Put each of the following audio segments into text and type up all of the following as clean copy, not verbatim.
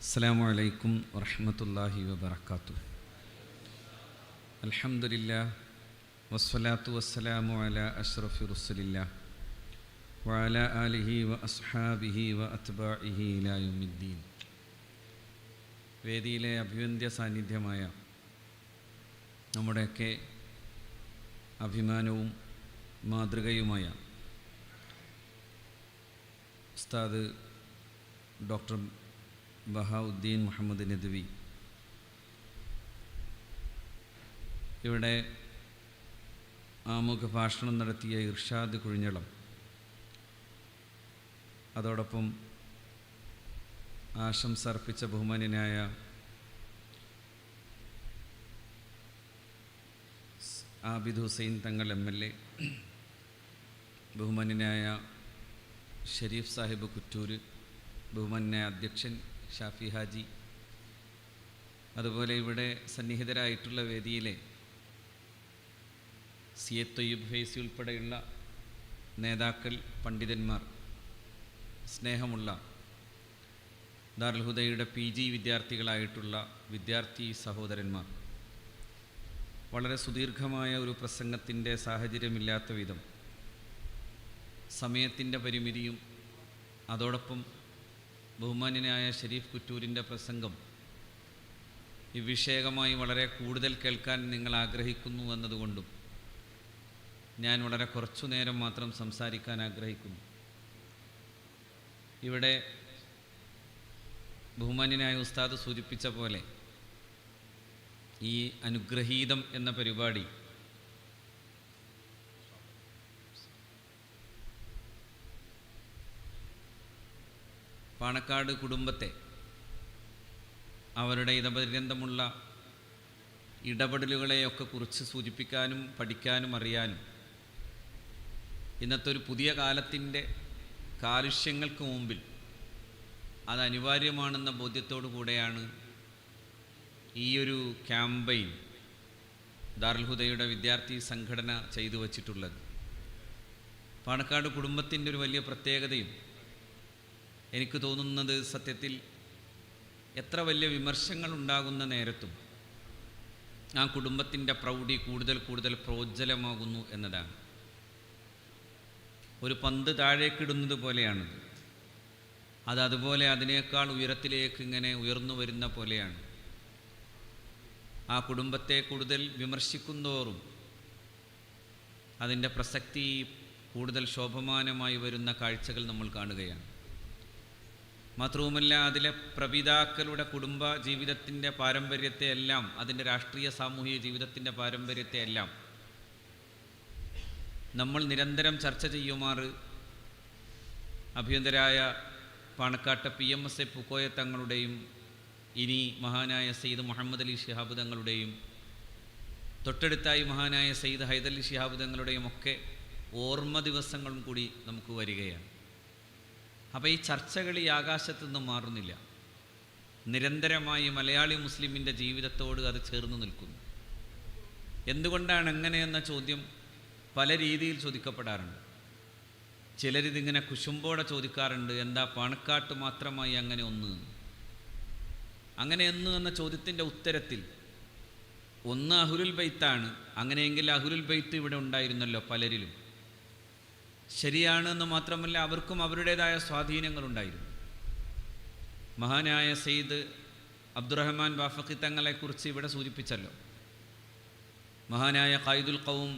അസ്സലാമു അലൈക്കും വറഹ്മത്തുള്ളാഹി വബറകാതുഹു. അൽഹംദുലില്ലാഹ് വസ്സലാത്തു വസ്സലാമു അലാ അഷ്റഫി റസൂലില്ലാഹ് വഅലാ ആലിഹി വഅസ്ഹാബിഹി വഅത്ബാഇഹി ഇലാ യൗമിദ്ദീൻ. വേദിയിലെ അഭിവന്ദ്യ സാന്നിധ്യമായ നമ്മുടെയൊക്കെ അഭിമാനവും മാതൃകയുമായ ഉസ്താദ് ഡോക്ടർ ബഹാഉദ്ദീൻ മുഹമ്മദ് നദ്വി ഇവിടെ ആമുഖ ഭാഷണം നടത്തിയ ഇർഷാദ് കുഴിഞ്ഞളം, അതോടൊപ്പം ആശംസ അർപ്പിച്ച ബഹുമാന്യനായ ആബിദ് ഹുസൈൻ തങ്ങൾ MLA, ബഹുമാന്യനായ ഷരീഫ് സാഹിബ് കുറ്റൂർ, ബഹുമാന്യനായ അധ്യക്ഷൻ ഷാഫി ഹാജി, അതുപോലെ ഇവിടെ സന്നിഹിതരായിട്ടുള്ള വേദിയിലെ CA തൊയ്യബ് ഫൈസി ഉൾപ്പെടെയുള്ള നേതാക്കൾ, പണ്ഡിതന്മാർ, സ്നേഹമുള്ള ദാറുൽ ഹുദയുടെ PG വിദ്യാർത്ഥികളായിട്ടുള്ള വിദ്യാർത്ഥി സഹോദരന്മാർ, വളരെ സുദീർഘമായ ഒരു പ്രസംഗത്തിൻ്റെ സാഹചര്യമില്ലാത്ത വിധം സമയത്തിൻ്റെ പരിമിതിയും അതോടൊപ്പം ബഹുമാന്യനായ ഷരീഫ് കുറ്റൂരിൻ്റെ പ്രസംഗം ഈ വിഷയകമായി വളരെ കൂടുതൽ കേൾക്കാൻ നിങ്ങൾ ആഗ്രഹിക്കുന്നു എന്നതുകൊണ്ടും ഞാൻ വളരെ കുറച്ചു നേരം മാത്രം സംസാരിക്കാൻ ആഗ്രഹിക്കുന്നു. ഇവിടെ ബഹുമാന്യനായ ഉസ്താദ് സൂചിപ്പിച്ച പോലെ ഈ അനുഗ്രഹീതം എന്ന പരിപാടി പാണക്കാട് കുടുംബത്തെ അവരുടെ ഇതപര്യന്തമുള്ള ഇടപെടലുകളെയൊക്കെ കുറിച്ച് സൂചിപ്പിക്കാനും പഠിക്കാനും അറിയാനും ഇന്നത്തെ ഒരു പുതിയ കാലത്തിൻ്റെ കാലുഷ്യങ്ങൾക്ക് മുമ്പിൽ അത് അനിവാര്യമാണെന്ന ബോധ്യത്തോടു കൂടെയാണ് ഈ ഒരു ക്യാമ്പയിൻ ദാറുൽ ഹുദയുടെ വിദ്യാർത്ഥി സംഘടന ചെയ്തു വച്ചിട്ടുള്ളത്. പാണക്കാട് കുടുംബത്തിൻ്റെ ഒരു വലിയ പ്രത്യേകതയും എനിക്ക് തോന്നുന്നത്, സത്യത്തിൽ എത്ര വലിയ വിമർശങ്ങൾ ഉണ്ടാകുന്ന നേരത്തും ആ കുടുംബത്തിൻ്റെ പ്രൗഢി കൂടുതൽ കൂടുതൽ പ്രോജ്വലമാകുന്നു എന്നതാണ്. ഒരു പന്ത് താഴേക്കിടുന്നത് പോലെയാണത്. അതുപോലെ അതിനേക്കാൾ ഉയരത്തിലേക്ക് ഇങ്ങനെ ഉയർന്നു വരുന്ന പോലെയാണ്. ആ കുടുംബത്തെ കൂടുതൽ വിമർശിക്കുന്നതോറും അതിൻ്റെ പ്രസക്തി കൂടുതൽ ശോഭമാനമായി വരുന്ന കാഴ്ചകൾ നമ്മൾ കാണുകയാണ്. മാത്രവുമല്ല, അതിലെ പ്രപിതാക്കളുടെ കുടുംബ ജീവിതത്തിൻ്റെ പാരമ്പര്യത്തെ എല്ലാം, അതിൻ്റെ രാഷ്ട്രീയ സാമൂഹിക ജീവിതത്തിൻ്റെ പാരമ്പര്യത്തെ എല്ലാം നമ്മൾ നിരന്തരം ചർച്ച ചെയ്യുമാറ് അഭ്യന്തരായ പാണക്കാട്ടെ PMSA പൂക്കോയ തങ്ങളുടെയും ഇനി മഹാനായ സയ്യിദ് മുഹമ്മദ് അലി ശിഹാബ് തങ്ങളുടെയും തൊട്ടടുത്തായി മഹാനായ സയ്യിദ് ഹൈദരലി ശിഹാബ് തങ്ങളുടെയും ഒക്കെ ഓർമ്മ ദിവസങ്ങളും കൂടി നമുക്ക് വരികയാണ്. അപ്പോൾ ഈ ചർച്ചകൾ ഈ ആകാശത്തു നിന്നും മാറുന്നില്ല. നിരന്തരമായി മലയാളി മുസ്ലിമിൻ്റെ ജീവിതത്തോട് അത് ചേർന്ന് നിൽക്കുന്നു. എന്തുകൊണ്ടാണ് എങ്ങനെയെന്ന ചോദ്യം പല രീതിയിൽ ചോദിക്കപ്പെടാറുണ്ട്. ചിലരിതിങ്ങനെ കുശുമ്പോടെ ചോദിക്കാറുണ്ട്, എന്താ പാണക്കാട്ട് മാത്രമായി അങ്ങനെ ഒന്ന് എന്ന ചോദ്യത്തിൻ്റെ ഉത്തരത്തിൽ ഒന്ന് അഹ്ലുൽ ബൈത്താണ്. അങ്ങനെയെങ്കിൽ അഹ്ലുൽ ബൈത്ത് ഇവിടെ ഉണ്ടായിരുന്നല്ലോ പലരിലും. ശരിയാണെന്ന് മാത്രമല്ല, അവർക്കും അവരുടേതായ സ്വാധീനങ്ങളുണ്ടായിരുന്നു. മഹാനായ സയ്യിദ് അബ്ദുറഹ്മാൻ ബാഫഖി തങ്ങളെക്കുറിച്ച് ഇവിടെ സൂചിപ്പിച്ചല്ലോ. മഹാനായ ഖായിദുൽ ഖൗം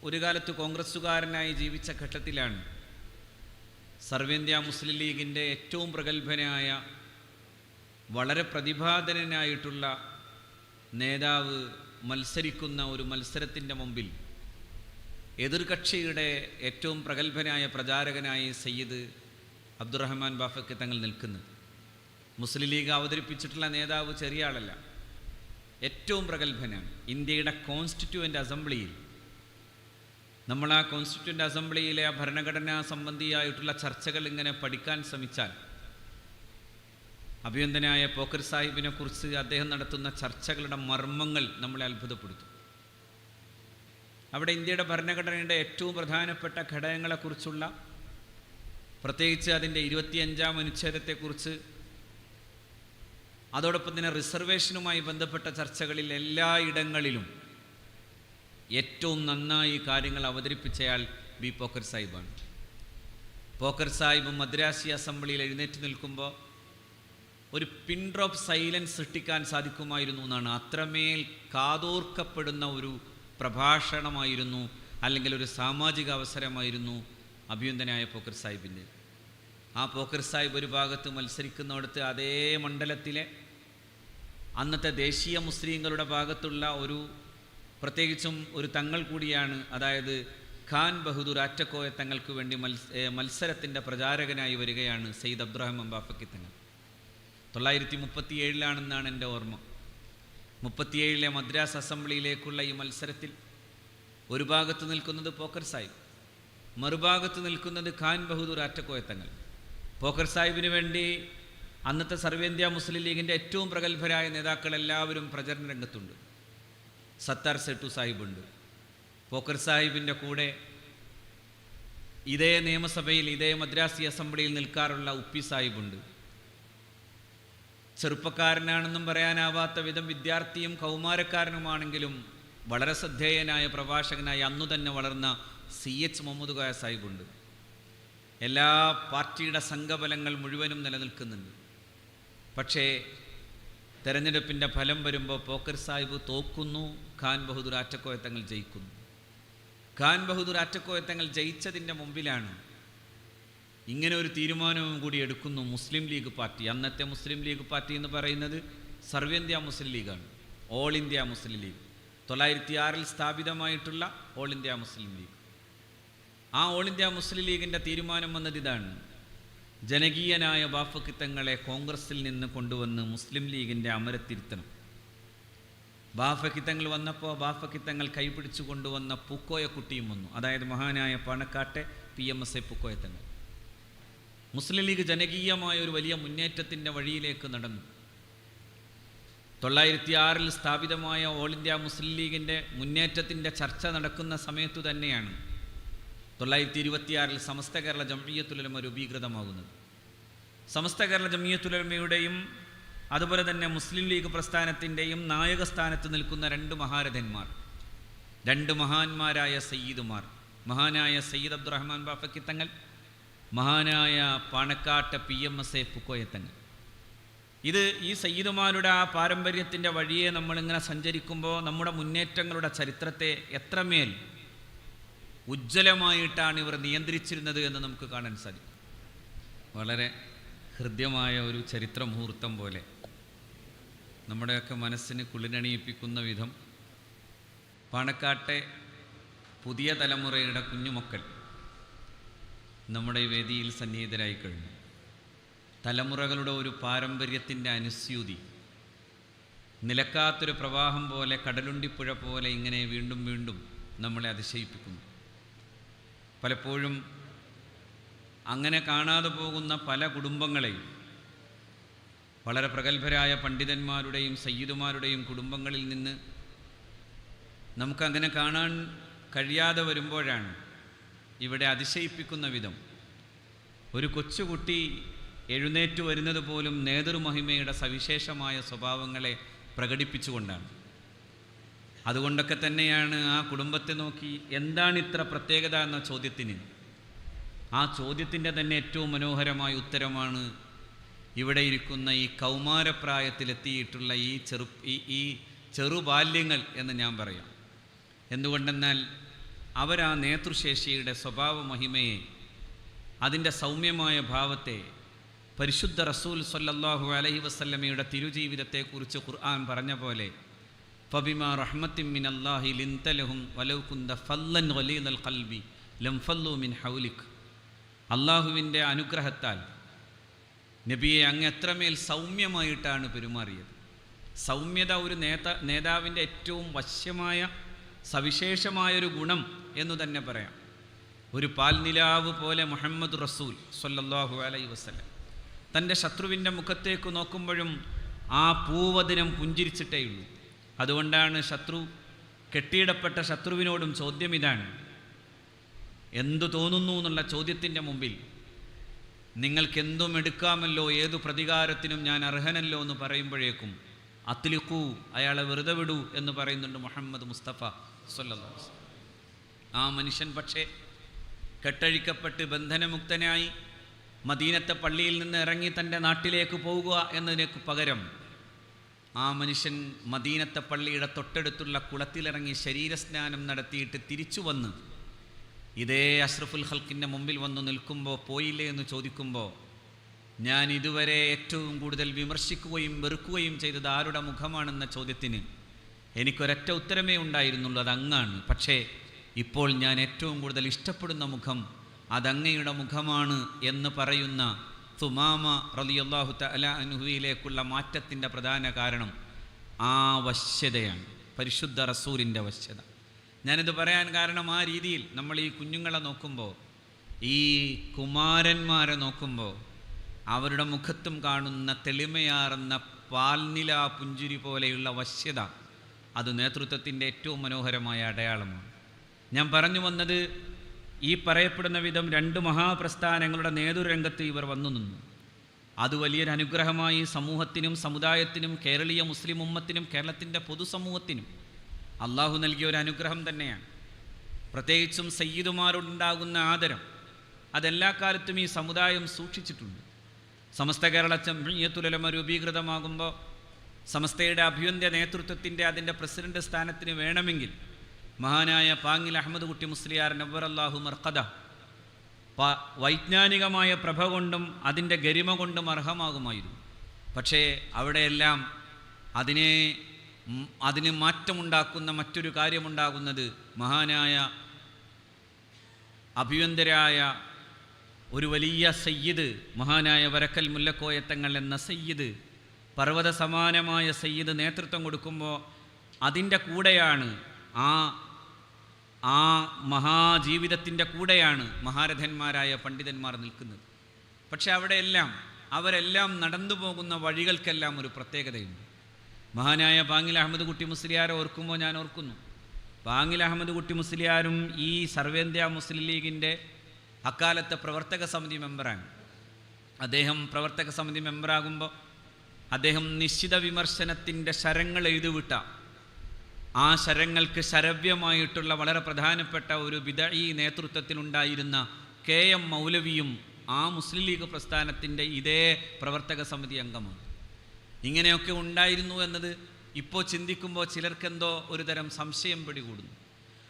ഒരു കാലത്ത് കോൺഗ്രസ്സുകാരനായി ജീവിച്ച ഘട്ടത്തിലാണ് സർവേന്ത്യാ മുസ്ലിം ലീഗിൻ്റെ ഏറ്റവും പ്രഗത്ഭനായ, വളരെ പ്രതിഭാധനനായിട്ടുള്ള നേതാവ് മത്സരിക്കുന്ന ഒരു മത്സരത്തിൻ്റെ മുമ്പിൽ എതിർകക്ഷിയുടെ ഏറ്റവും പ്രഗത്ഭനായ പ്രചാരകനായി സയ്യിദ് അബ്ദുറഹ്മാൻ ബാഫഖി തങ്ങൾ നിൽക്കുന്നത്. മുസ്ലിം ലീഗ് അവതരിപ്പിച്ചിട്ടുള്ള നേതാവ് ചെറിയ ആളല്ല, ഏറ്റവും പ്രഗത്ഭനാണ്. ഇന്ത്യയുടെ കോൺസ്റ്റിറ്റ്യൂവൻ്റ് അസംബ്ലിയിൽ, നമ്മൾ ആ കോൺസ്റ്റിറ്റ്യൂവൻ്റ് അസംബ്ലിയിലെ ആ ഭരണഘടനാ സംബന്ധിയായിട്ടുള്ള ചർച്ചകൾ ഇങ്ങനെ പഠിക്കാൻ ശ്രമിച്ചാൽ അഭിനന്ദനായ പോക്കർ സാഹിബിനെ കുറിച്ച് അദ്ദേഹം നടത്തുന്ന ചർച്ചകളുടെ മർമ്മങ്ങൾ നമ്മളെ അത്ഭുതപ്പെടുത്തും. അവിടെ ഇന്ത്യയുടെ ഭരണഘടനയുടെ ഏറ്റവും പ്രധാനപ്പെട്ട ഘടകങ്ങളെക്കുറിച്ചുള്ള, പ്രത്യേകിച്ച് അതിൻ്റെ 25-ാം അനുച്ഛേദത്തെക്കുറിച്ച് അതോടൊപ്പം തന്നെ റിസർവേഷനുമായി ബന്ധപ്പെട്ട ചർച്ചകളിൽ എല്ലായിടങ്ങളിലും ഏറ്റവും നന്നായി കാര്യങ്ങൾ അവതരിപ്പിച്ചയാൾ ബി പോക്കർ സാഹിബാണ്. പോക്കർ സാഹിബ് മദ്രാസി അസംബ്ലിയിൽ എഴുന്നേറ്റ് നിൽക്കുമ്പോൾ ഒരു പിൻ ഡ്രോപ്പ് സൈലൻസ് സൃഷ്ടിക്കാൻ സാധിക്കുമായിരുന്നു എന്നാണ്. അത്രമേൽ കാതോർക്കപ്പെടുന്ന ഒരു പ്രഭാഷണമായിരുന്നു, അല്ലെങ്കിൽ ഒരു സാമാജിക അവസരമായിരുന്നു അഭിനന്ദനായ പോക്കർ സാഹിബിൻ്റെ. ആ പോക്കർ സാഹിബ് ഒരു ഭാഗത്ത് മത്സരിക്കുന്നിടത്ത് അതേ മണ്ഡലത്തിലെ അന്നത്തെ ദേശീയ മുസ്ലിങ്ങളുടെ ഭാഗത്തുള്ള ഒരു പ്രത്യേകിച്ചും ഒരു തങ്ങൾ കൂടിയാണ്, അതായത് ഖാൻ ബഹദൂർ ആറ്റക്കോയ തങ്ങൾക്ക് വേണ്ടി മത്സരത്തിൻ്റെ പ്രചാരകനായി വരികയാണ് സയ്യിദ് അബ്ദുറഹ്മാൻ ബാഫക്കി തങ്ങൾ. 937 എൻ്റെ ഓർമ്മ. 37 മദ്രാസ് അസംബ്ലിയിലേക്കുള്ള ഈ മത്സരത്തിൽ ഒരു ഭാഗത്ത് നിൽക്കുന്നത് പോക്കർ സാഹിബ്, മറുഭാഗത്ത് നിൽക്കുന്നത് ഖാൻ ബഹദൂർ ആറ്റക്കോയ തങ്ങൾ. പോക്കർ സാഹിബിന് വേണ്ടി അന്നത്തെ സർവേന്ത്യ മുസ്ലിം ലീഗിൻ്റെ ഏറ്റവും പ്രഗത്ഭരായ നേതാക്കൾ എല്ലാവരും പ്രചരണ രംഗത്തുണ്ട്. സത്താർ സെട്ടു സാഹിബുണ്ട്. പോക്കർ സാഹിബിൻ്റെ കൂടെ ഇതേ നിയമസഭയിൽ ഇതേ മദ്രാസി അസംബ്ലിയിൽ നിൽക്കാറുള്ള ഉപ്പി സാഹിബുണ്ട്. ചെറുപ്പക്കാരനാണെന്നും പറയാനാവാത്ത വിധം വിദ്യാർത്ഥിയും കൗമാരക്കാരനുമാണെങ്കിലും വളരെ ശ്രദ്ധേയനായ പ്രഭാഷകനായി അന്നു തന്നെ വളർന്ന CH മുഹമ്മദ് കോയ സാഹിബുണ്ട്. എല്ലാ പാർട്ടിയുടെ സംഘബലങ്ങൾ മുഴുവനും നിലനിൽക്കുന്നുണ്ട്. പക്ഷേ തെരഞ്ഞെടുപ്പിൻ്റെ ഫലം വരുമ്പോൾ പോക്കർ സാഹിബ് തോക്കുന്നു, ഖാൻ ബഹദൂർ ആറ്റക്കോയ തങ്ങൾ ജയിക്കുന്നു. ഖാൻ ബഹദൂർ ആറ്റക്കോയ തങ്ങൾ ജയിച്ചതിൻ്റെ മുമ്പിലാണ് ഇങ്ങനെ ഒരു തീരുമാനവും കൂടി എടുക്കുന്നു മുസ്ലിം ലീഗ് പാർട്ടി. അന്നത്തെ മുസ്ലിം ലീഗ് പാർട്ടി എന്ന് പറയുന്നത് സർവേന്ത്യ മുസ്ലിം ലീഗാണ്, ഓൾ ഇന്ത്യ മുസ്ലിം ലീഗ്. 906 സ്ഥാപിതമായിട്ടുള്ള ഓൾ ഇന്ത്യ മുസ്ലിം ലീഗ്. ആ ഓൾ ഇന്ത്യ മുസ്ലിം ലീഗിൻ്റെ തീരുമാനം വന്നത് ഇതാണ്: ജനകീയനായ ബാഫക്കി തങ്ങളെ കോൺഗ്രസിൽ നിന്ന് കൊണ്ടുവന്ന് മുസ്ലിം ലീഗിൻ്റെ അമരത്തിരുത്തണം. ബാഫക്കി തങ്ങൾ വന്നപ്പോൾ ബാഫക്കി തങ്ങൾ കൈപിടിച്ചു കൊണ്ടുവന്ന പൂക്കോയ കുട്ടിയും വന്നു, അതായത് മഹാനായ പാണക്കാട്ടെ PMSA പൂക്കോയ തങ്ങൾ. മുസ്ലിം ലീഗ് ജനകീയമായ ഒരു വലിയ മുന്നേറ്റത്തിൻ്റെ വഴിയിലേക്ക് നടന്നു. 906 സ്ഥാപിതമായ ഓൾ ഇന്ത്യ മുസ്ലിം ലീഗിൻ്റെ മുന്നേറ്റത്തിൻ്റെ ചർച്ച നടക്കുന്ന സമയത്തു തന്നെയാണ് 926 സമസ്ത കേരള ജംഇയ്യത്തുൽ ഉലമ രൂപീകൃതമാകുന്നത്. സമസ്ത കേരള ജംഇയ്യത്തുൽ ഉലമയുടെയും അതുപോലെ തന്നെ മുസ്ലിം ലീഗ് പ്രസ്ഥാനത്തിൻ്റെയും നായകസ്ഥാനത്ത് നിൽക്കുന്ന 2 മഹാരഥന്മാർ, 2 മഹാന്മാരായ സയ്യിദുമാർ, മഹാനായ സയ്യിദ് അബ്ദുറഹ്മാൻ ബാഫക്കി തങ്ങൾ, മഹാനായ പാണക്കാട്ട് PMSA പൂക്കോയ തങ്ങൾ. ഈ സയ്യിദുമാരുടെ ആ പാരമ്പര്യത്തിൻ്റെ വഴിയെ നമ്മളിങ്ങനെ സഞ്ചരിക്കുമ്പോൾ നമ്മുടെ മുന്നേറ്റങ്ങളുടെ ചരിത്രത്തെ എത്രമേൽ ഉജ്ജ്വലമായിട്ടാണ് ഇവർ നിയന്ത്രിച്ചിരുന്നത് എന്ന് നമുക്ക് കാണാൻ സാധിക്കും. വളരെ ഹൃദ്യമായ ഒരു ചരിത്ര മുഹൂർത്തം പോലെ നമ്മുടെയൊക്കെ മനസ്സിന് കുളിരണിയിപ്പിക്കുന്ന വിധം പാണക്കാട്ടെ പുതിയ തലമുറയുടെ കുഞ്ഞുമക്കൾ നമ്മുടെ ഈ വേദിയിൽ സന്നിഹിതരായി കഴിഞ്ഞു. തലമുറകളുടെ ഒരു പാരമ്പര്യത്തിൻ്റെ അനുസ്യൂതി നിലക്കാത്തൊരു പ്രവാഹം പോലെ, കടലുണ്ടിപ്പുഴ പോലെ ഇങ്ങനെ വീണ്ടും വീണ്ടും നമ്മളെ അതിശയിപ്പിക്കുന്നു. പലപ്പോഴും അങ്ങനെ കാണാതെ പോകുന്ന പല കുടുംബങ്ങളെയും വളരെ പ്രഗത്ഭരായ പണ്ഡിതന്മാരുടെയും സയ്യിദുമാരുടെയും കുടുംബങ്ങളിൽ നിന്ന് നമുക്കങ്ങനെ കാണാൻ കഴിയാതെ വരുമ്പോഴാണ് ഇവിടെ അതിശയിപ്പിക്കുന്ന വിധം ഒരു കൊച്ചുകുട്ടി എഴുന്നേറ്റ് വരുന്നത് പോലും നേതൃമഹിമയുടെ സവിശേഷമായ സ്വഭാവങ്ങളെ പ്രകടിപ്പിച്ചുകൊണ്ടാണ്. അതുകൊണ്ടൊക്കെ തന്നെയാണ് ആ കുടുംബത്തെ നോക്കി എന്താണ് ഇത്ര പ്രത്യേകത എന്ന ചോദ്യത്തിന്, ആ ചോദ്യത്തിൻ്റെ തന്നെ ഏറ്റവും മനോഹരമായ ഉത്തരമാണ് ഇവിടെ ഇരിക്കുന്ന ഈ കൗമാരപ്രായത്തിലെത്തിയിട്ടുള്ള ഈ ചെറുബാല്യങ്ങൾ എന്ന് ഞാൻ പറയാം. എന്തുകൊണ്ടെന്നാൽ അവരാ നേതൃശേഷിയുടെ സ്വഭാവ മഹിമയെ, അതിൻ്റെ സൗമ്യമായ ഭാവത്തെ, പരിശുദ്ധ റസൂൽ സ്വല്ലല്ലാഹു അലൈഹി വസല്ലമയുടെ തിരുജീവിതത്തെക്കുറിച്ച് ഖുർആൻ പറഞ്ഞ പോലെ ഫബിമാ റഹ്മത്തിൻ മിനല്ലാഹി ലിൻത ലഹും വലൗ കുന്ത ഫല്ലൻ ഗലീദൽ ഖൽബി ലം ഫല്ലു മിൻ ഹൗലിക്. അള്ളാഹുവിൻ്റെ അനുഗ്രഹത്താൽ നബിയെ അങ്ങ് എത്രമേൽ സൗമ്യമായിട്ടാണ് പെരുമാറിയത്. സൗമ്യത ഒരു നേതാവിൻ്റെ ഏറ്റവും വശ്യമായ സവിശേഷമായൊരു ഗുണം എന്നു തന്നെ പറയാം. ഒരു പാൽനിലാവ് പോലെ മുഹമ്മദ് റസൂൽ സ്വല്ലല്ലാഹു അലൈഹി വസല്ലം തൻ്റെ ശത്രുവിൻ്റെ മുഖത്തേക്ക് നോക്കുമ്പോഴും ആ പൂവദിനം പുഞ്ചിരിച്ചിട്ടേയുള്ളൂ. അതുകൊണ്ടാണ് കെട്ടിയിടപ്പെട്ട ശത്രുവിനോടും ചോദ്യം ഇതാണ്: എന്തു തോന്നുന്നു എന്നുള്ള ചോദ്യത്തിൻ്റെ മുമ്പിൽ നിങ്ങൾക്കെന്തും എടുക്കാമല്ലോ, ഏതു പ്രതികാരത്തിനും ഞാൻ അർഹനല്ലോ എന്ന് പറയുമ്പോഴേക്കും അത്ലിഖൂ, അയാളെ വെറുതെ വിടൂ എന്ന് പറയുന്നുണ്ട് മുഹമ്മദ് മുസ്തഫ സ്വല്ലല്ലാഹു അലൈഹി വസല്ലം. ആ മനുഷ്യൻ പക്ഷേ കെട്ടഴിക്കപ്പെട്ട് ബന്ധനമുക്തനായി മദീനത്തെ പള്ളിയിൽ നിന്ന് ഇറങ്ങി തൻ്റെ നാട്ടിലേക്ക് പോവുക എന്നതിനേക്ക് പകരം ആ മനുഷ്യൻ മദീനത്തെ പള്ളിയുടെ തൊട്ടടുത്തുള്ള കുളത്തിലിറങ്ങി ശരീരസ്നാനം നടത്തിയിട്ട് തിരിച്ചു വന്ന് ഇതേ അഷ്റഫുൽ ഖൽക്കിൻ്റെ മുമ്പിൽ വന്നു നിൽക്കുമ്പോൾ പോയില്ലേ എന്ന് ചോദിക്കുമ്പോൾ, ഞാൻ ഇതുവരെ ഏറ്റവും കൂടുതൽ വിമർശിക്കുകയും വെറുക്കുകയും ചെയ്തത് ആരുടെ മുഖമാണെന്ന ചോദ്യത്തിന് എനിക്കൊരൊറ്റ ഉത്തരമേ ഉണ്ടായിരുന്നുള്ളൂ, അത് അങ്ങാണ്. പക്ഷേ ഇപ്പോൾ ഞാൻ ഏറ്റവും കൂടുതൽ ഇഷ്ടപ്പെടുന്ന മുഖം അതങ്ങയുടെ മുഖമാണ് എന്ന് പറയുന്ന സുമാമ റളിയല്ലാഹു തആല അൻഹുവിലേക്കുള്ള മാറ്റത്തിൻ്റെ പ്രധാന കാരണം ആ വശ്യതയാണ്, പരിശുദ്ധ റസൂലിൻ്റെ വശ്യത. ഞാനിത് പറയാൻ കാരണം ആ രീതിയിൽ നമ്മൾ ഈ കുഞ്ഞുങ്ങളെ നോക്കുമ്പോൾ, ഈ കുമാരന്മാരെ നോക്കുമ്പോൾ അവരുടെ മുഖത്തും കാണുന്ന തെളിമയാർന്ന പാൽനില പുഞ്ചിരി പോലെയുള്ള വശ്യത, അത് നേതൃത്വത്തിൻ്റെ ഏറ്റവും മനോഹരമായ അടയാളമാണ്. ഞാൻ പറഞ്ഞു വന്നത്, ഈ പറയപ്പെടുന്ന വിധം 2 മഹാപ്രസ്ഥാനങ്ങളുടെ നേതൃരംഗത്ത് ഇവർ വന്നു നിന്നു. അത് വലിയൊരു അനുഗ്രഹമായി സമൂഹത്തിനും സമുദായത്തിനും കേരളീയ മുസ്ലിം ഉമ്മത്തിനും കേരളത്തിൻ്റെ പൊതുസമൂഹത്തിനും അള്ളാഹു നൽകിയ ഒരു അനുഗ്രഹം തന്നെയാണ്. പ്രത്യേകിച്ചും സയ്യിദുമാരുണ്ടാകുന്ന ആദരം അതെല്ലാ കാലത്തും ഈ സമുദായം സൂക്ഷിച്ചിട്ടുണ്ട്. സമസ്ത കേരള ജംഇയ്യത്തുൽ ഉലമ രൂപീകൃതമാകുമ്പോൾ സമസ്തയുടെ അഭ്യുന്നത നേതൃത്വത്തിൻ്റെ അതിൻ്റെ പ്രസിഡന്റ് സ്ഥാനത്തിന് വേണമെങ്കിൽ മഹാനായ പാങ്ങിൽ അഹമ്മദ് കുട്ടി മുസ്ലിയാർ നവ്വറല്ലാഹു മർഖദ വൈജ്ഞാനികമായ പ്രഭ കൊണ്ടും അതിൻ്റെ ഗരിമ കൊണ്ടും അർഹമാകുമായിരുന്നു. പക്ഷേ അവിടെയെല്ലാം അതിന് മാറ്റമുണ്ടാക്കുന്ന മറ്റൊരു കാര്യമുണ്ടാകുന്നത് മഹാനായ അഭിവന്ദരായ ഒരു വലിയ സയ്യിദ്, മഹാനായ വരക്കൽ മുല്ലക്കോയത്തങ്ങൾ എന്ന സയ്യിദ്, പർവ്വത സമാനമായ സയ്യിദ് നേതൃത്വം കൊടുക്കുമ്പോൾ അതിൻ്റെ കൂടെയാണ് ആ മഹാജീവിതത്തിൻ്റെ കൂടെയാണ് മഹാരഥന്മാരായ പണ്ഡിതന്മാർ നിൽക്കുന്നത്. പക്ഷെ അവരെല്ലാം നടന്നു പോകുന്ന വഴികൾക്കെല്ലാം ഒരു പ്രത്യേകതയുണ്ട്. മഹാനായ പാങ്ങിൽ അഹമ്മദ് കുട്ടി മുസ്ലിയാരെ ഓർക്കുമ്പോൾ ഞാൻ ഓർക്കുന്നു, പാങ്ങിൽ അഹമ്മദ് കുട്ടി മുസ്ലിയാരും ഈ സർവേന്ത്യാ മുസ്ലിം ലീഗിൻ്റെ അക്കാലത്തെ പ്രവർത്തക സമിതി മെമ്പറാണ്. അദ്ദേഹം പ്രവർത്തക സമിതി മെമ്പറാകുമ്പോൾ അദ്ദേഹം നിശ്ചിത വിമർശനത്തിൻ്റെ ശരങ്ങൾ എഴുതിവിട്ട, ആ ശരങ്ങൾക്ക് ശരവ്യമായിട്ടുള്ള വളരെ പ്രധാനപ്പെട്ട ഒരു ബിദഈ നേതൃത്വത്തിലുണ്ടായിരുന്ന KM മൗലവിയും ആ മുസ്ലിം ലീഗ് പ്രസ്ഥാനത്തിൻ്റെ ഇതേ പ്രവർത്തക സമിതി അംഗമാണ്. ഇങ്ങനെയൊക്കെ ഉണ്ടായിരുന്നു എന്നത് ഇപ്പോൾ ചിന്തിക്കുമ്പോൾ ചിലർക്കെന്തോ ഒരു തരം സംശയം പിടികൂടുന്നു.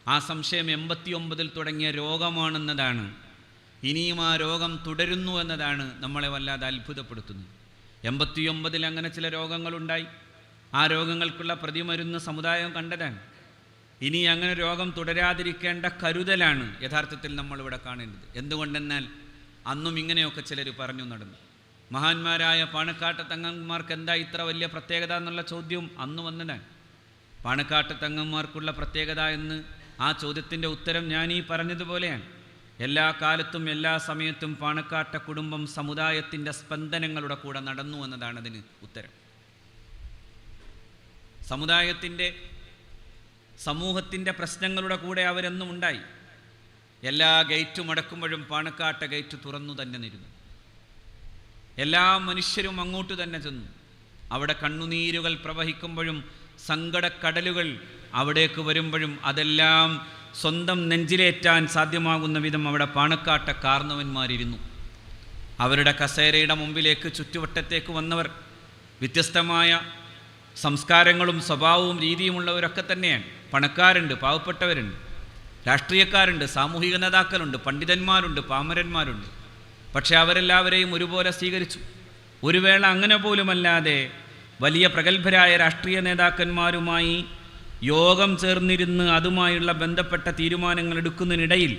ആ സംശയം 89-ൽ തുടങ്ങിയ രോഗമാണെന്നതാണ്. ഇനിയും ആ രോഗം തുടരുന്നു എന്നതാണ് നമ്മളെ വല്ലാതെ അത്ഭുതപ്പെടുത്തുന്നത്. 89-ൽ അങ്ങനെ ചില രോഗങ്ങളുണ്ടായി. ആ രോഗങ്ങൾക്കുള്ള പ്രതിമരുന്ന് സമുദായം കണ്ടതാണ്. ഇനി അങ്ങനെ രോഗം തുടരാതിരിക്കേണ്ട കരുതലാണ് യഥാർത്ഥത്തിൽ നമ്മളിവിടെ കാണേണ്ടത്. എന്തുകൊണ്ടെന്നാൽ അന്നും ഇങ്ങനെയൊക്കെ ചിലർ പറഞ്ഞു നടന്നു. മഹാന്മാരായ പാണക്കാട്ട് തങ്ങന്മാർക്ക് എന്താ ഇത്ര വലിയ പ്രത്യേകത എന്നുള്ള ചോദ്യം അന്ന് വന്നതാണ്. പാണക്കാട്ട് തങ്ങന്മാർക്കുള്ള പ്രത്യേകത എന്ന് ആ ചോദ്യത്തിൻ്റെ ഉത്തരം ഞാൻ ഈ പറഞ്ഞതുപോലെയാണ്. എല്ലാ കാലത്തും എല്ലാ സമയത്തും പാണക്കാട്ട കുടുംബം സമുദായത്തിൻ്റെ സ്പന്ദനങ്ങളുടെ കൂടെ നടന്നു എന്നതാണ് അതിന് ഉത്തരം. സമൂഹത്തിൻ്റെ പ്രശ്നങ്ങളുടെ കൂടെ അവരെന്നും ഉണ്ടായി. എല്ലാ ഗേറ്റും അടക്കുമ്പോഴും പാണക്കാട്ട ഗേറ്റ് തുറന്നു തന്നെ നിരുന്നു. എല്ലാ മനുഷ്യരും അങ്ങോട്ട് തന്നെ ചെന്നു. അവിടെ കണ്ണുനീരുകൾ പ്രവഹിക്കുമ്പോഴും സങ്കടക്കടലുകൾ അവിടേക്ക് വരുമ്പോഴും അതെല്ലാം സ്വന്തം നെഞ്ചിലേറ്റാൻ സാധ്യമാകുന്ന വിധം അവിടെ പാണക്കാട്ട കാർന്നവന്മാരിരുന്നു. അവരുടെ കസേരയുടെ മുമ്പിലേക്ക് ചുറ്റുവട്ടത്തേക്ക് വന്നവർ വ്യത്യസ്തമായ സംസ്കാരങ്ങളും സ്വഭാവവും രീതിയുമുള്ളവരൊക്കെ തന്നെയാണ്. പണക്കാരുണ്ട്, പാവപ്പെട്ടവരുണ്ട്, രാഷ്ട്രീയക്കാരുണ്ട്, സാമൂഹിക നേതാക്കളുണ്ട്, പണ്ഡിതന്മാരുണ്ട്, പാമരന്മാരുണ്ട്. പക്ഷെ അവരെല്ലാവരെയും ഒരുപോലെ സ്വീകരിച്ചു. ഒരു വേള അങ്ങനെ പോലുമല്ലാതെ വലിയ പ്രഗത്ഭരായ രാഷ്ട്രീയ നേതാക്കന്മാരുമായി യോഗം ചേർന്നിരുന്ന് അതുമായുള്ള ബന്ധപ്പെട്ട തീരുമാനങ്ങൾ എടുക്കുന്നതിനിടയിൽ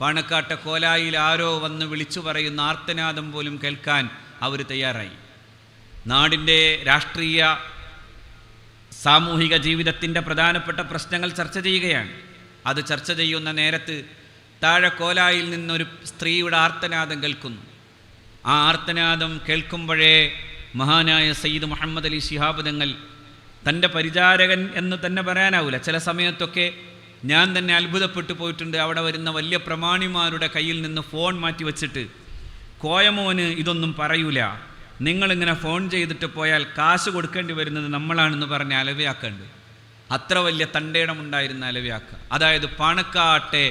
പാണക്കാട്ട കോലായിൽ ആരോ വന്ന് വിളിച്ചു പറയുന്ന ആർത്തനാദം പോലും കേൾക്കാൻ അവർ തയ്യാറായി. നാടിൻ്റെ രാഷ്ട്രീയ സാമൂഹിക ജീവിതത്തിൻ്റെ പ്രധാനപ്പെട്ട പ്രശ്നങ്ങൾ ചർച്ച ചെയ്യുകയാണ്. അത് ചർച്ച ചെയ്യുന്ന നേരത്ത് താഴെ കോലായിൽ നിന്നൊരു സ്ത്രീയുടെ ആർത്തനാദം കേൾക്കുന്നു. ആ ആർത്തനാദം കേൾക്കുമ്പോഴേ മഹാനായ സയ്യിദ് മുഹമ്മദ് അലി ശിഹാബ് തങ്ങൾ തൻ്റെ പരിചാരകൻ എന്ന് തന്നെ പറയാനാവില്ല, ചില സമയത്തൊക്കെ ഞാൻ തന്നെ അത്ഭുതപ്പെട്ടു പോയിട്ടുണ്ട്. അവിടെ വരുന്ന വലിയ പ്രമാണിമാരുടെ കയ്യിൽ നിന്ന് ഫോൺ മാറ്റി വച്ചിട്ട് കോയമോന് ഇതൊന്നും പറയൂല, നിങ്ങളിങ്ങനെ ഫോൺ ചെയ്തിട്ട് പോയാൽ കാശ് കൊടുക്കേണ്ടി വരുന്നത് നമ്മളാണെന്ന് പറഞ്ഞ് അലവയാക്കേണ്ടത്. അത്ര വലിയ തണ്ടേടമുണ്ടായിരുന്ന അലവയാക്ക. അതായത് പാണക്കാട്ടെ